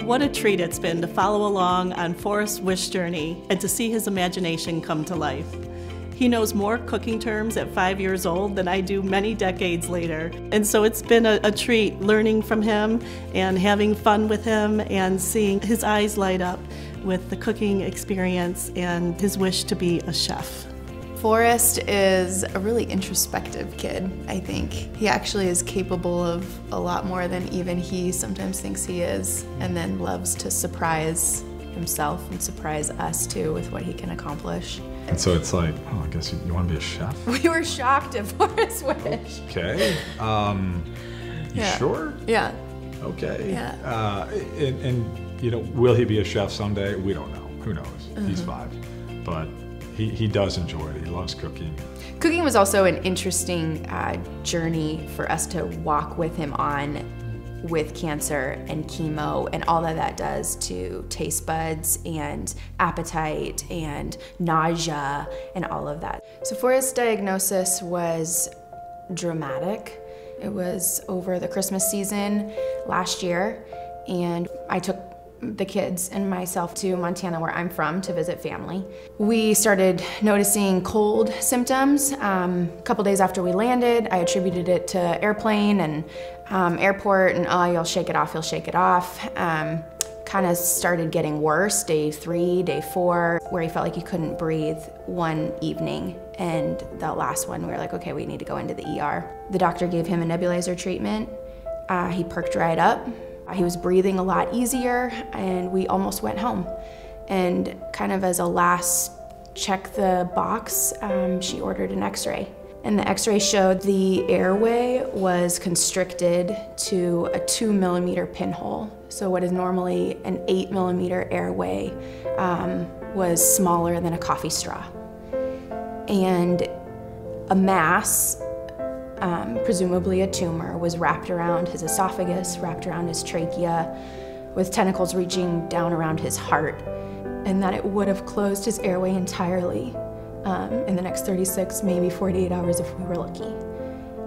What a treat it's been to follow along on Forrest's wish journey and to see his imagination come to life. He knows more cooking terms at 5 years old than I do many decades later. And so it's been a treat learning from him and having fun with him and seeing his eyes light up with the cooking experience and his wish to be a chef. Forrest is a really introspective kid, I think. He actually is capable of a lot more than even he sometimes thinks he is, and then loves to surprise himself and surprise us too with what he can accomplish. And so it's like, oh, I guess you want to be a chef? We were shocked at Forrest's wish. Okay. You sure? Yeah. Okay. Yeah. And you know, will he be a chef someday? We don't know. Who knows? He's 5. But he does enjoy it. He loves cooking. Cooking was also an interesting journey for us to walk with him on with cancer and chemo and all that does to taste buds and appetite and nausea and all of that. So Forrest's diagnosis was dramatic. It was over the Christmas season last year, and I took the kids and myself to Montana, where I'm from, to visit family. We started noticing cold symptoms. A couple days after we landed, I attributed it to airplane and airport, and oh, you'll shake it off, you'll shake it off. Kind of started getting worse, day 3, day 4, where he felt like he couldn't breathe one evening. And the last one, we were like, okay, we need to go into the ER. The doctor gave him a nebulizer treatment. He perked right up. He was breathing a lot easier, and we almost went home. And kind of as a last check the box, she ordered an x-ray. And the x-ray showed the airway was constricted to a 2mm pinhole. So what is normally an 8mm airway was smaller than a coffee straw. And a mass, presumably a tumor, was wrapped around his esophagus, wrapped around his trachea, with tentacles reaching down around his heart, and that it would have closed his airway entirely in the next 36, maybe 48 hours if we were lucky.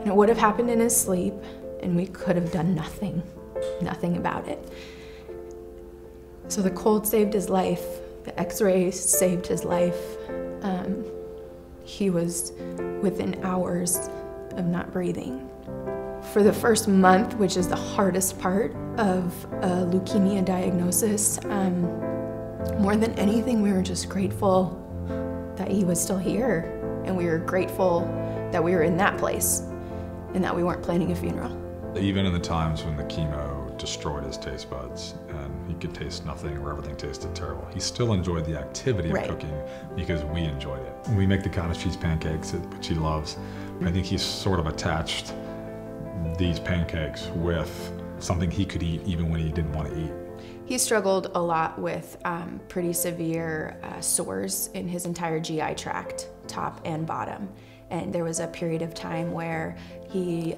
And it would have happened in his sleep, and we could have done nothing about it. So the cold saved his life, the x-ray saved his life. He was within hours of not breathing. For the first month, which is the hardest part of a leukemia diagnosis, more than anything, we were just grateful that he was still here, and we were grateful that we were in that place and that we weren't planning a funeral. Even in the times when the chemo destroyed his taste buds and he could taste nothing or everything tasted terrible, he still enjoyed the activity of cooking because we enjoyed it. We make the cottage cheese pancakes, which he loves. I think he's sort of attached these pancakes with something he could eat even when he didn't want to eat. He struggled a lot with pretty severe sores in his entire GI tract, top and bottom. And there was a period of time where he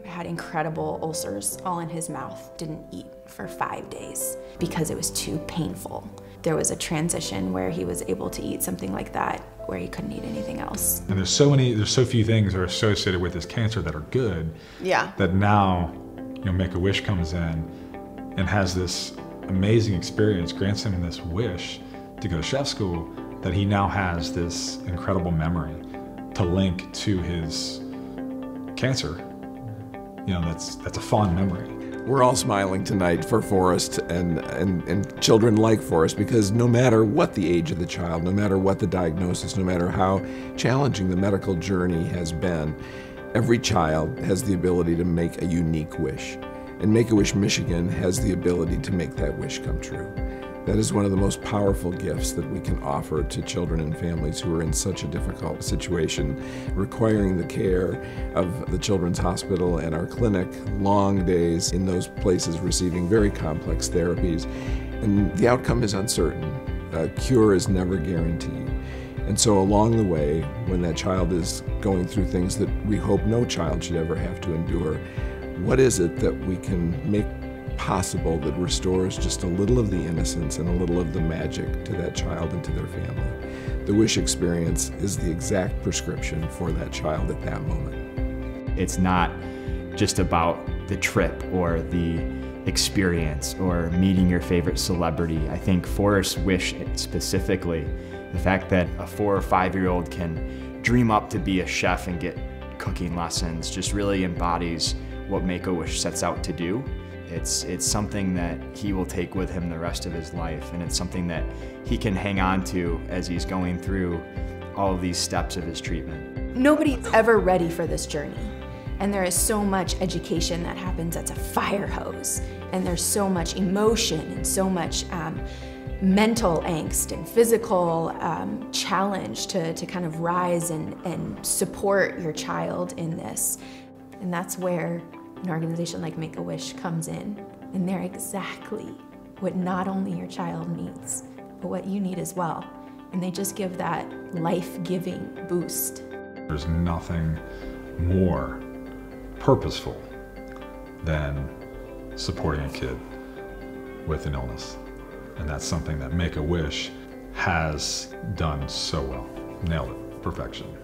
had incredible ulcers all in his mouth, didn't eat for 5 days because it was too painful. There was a transition where he was able to eat something like that where he couldn't eat anything else. And there's so few things that are associated with this cancer that are good. Yeah. That now, you know, Make-A-Wish comes in and has this amazing experience, grants him this wish to go to chef school, that he now has this incredible memory to link to his cancer. You know, that's a fond memory. We're all smiling tonight for Forrest and children like Forrest, because no matter what the age of the child, no matter what the diagnosis, no matter how challenging the medical journey has been, every child has the ability to make a unique wish. And Make-A-Wish Michigan has the ability to make that wish come true. That is one of the most powerful gifts that we can offer to children and families who are in such a difficult situation, requiring the care of the Children's Hospital and our clinic, long days in those places receiving very complex therapies. And the outcome is uncertain. A cure is never guaranteed. And so along the way, when that child is going through things that we hope no child should ever have to endure, what is it that we can make possible that restores just a little of the innocence and a little of the magic to that child and to their family? The wish experience is the exact prescription for that child at that moment. It's not just about the trip or the experience or meeting your favorite celebrity. I think Forrest's wish specifically, the fact that a 4 or 5-year-old can dream up to be a chef and get cooking lessons just really embodies what Make-A-Wish sets out to do. It's something that he will take with him the rest of his life, and it's something that he can hang on to as he's going through all of these steps of his treatment. Nobody's ever ready for this journey. And there is so much education that happens that's a fire hose. And there's so much emotion and so much mental angst and physical challenge to kind of rise and support your child in this. And that's where an organization like Make-A-Wish comes in. And they're exactly what not only your child needs, but what you need as well. And they just give that life-giving boost. There's nothing more purposeful than supporting a kid with an illness. And that's something that Make-A-Wish has done so well. Nailed it. Perfection.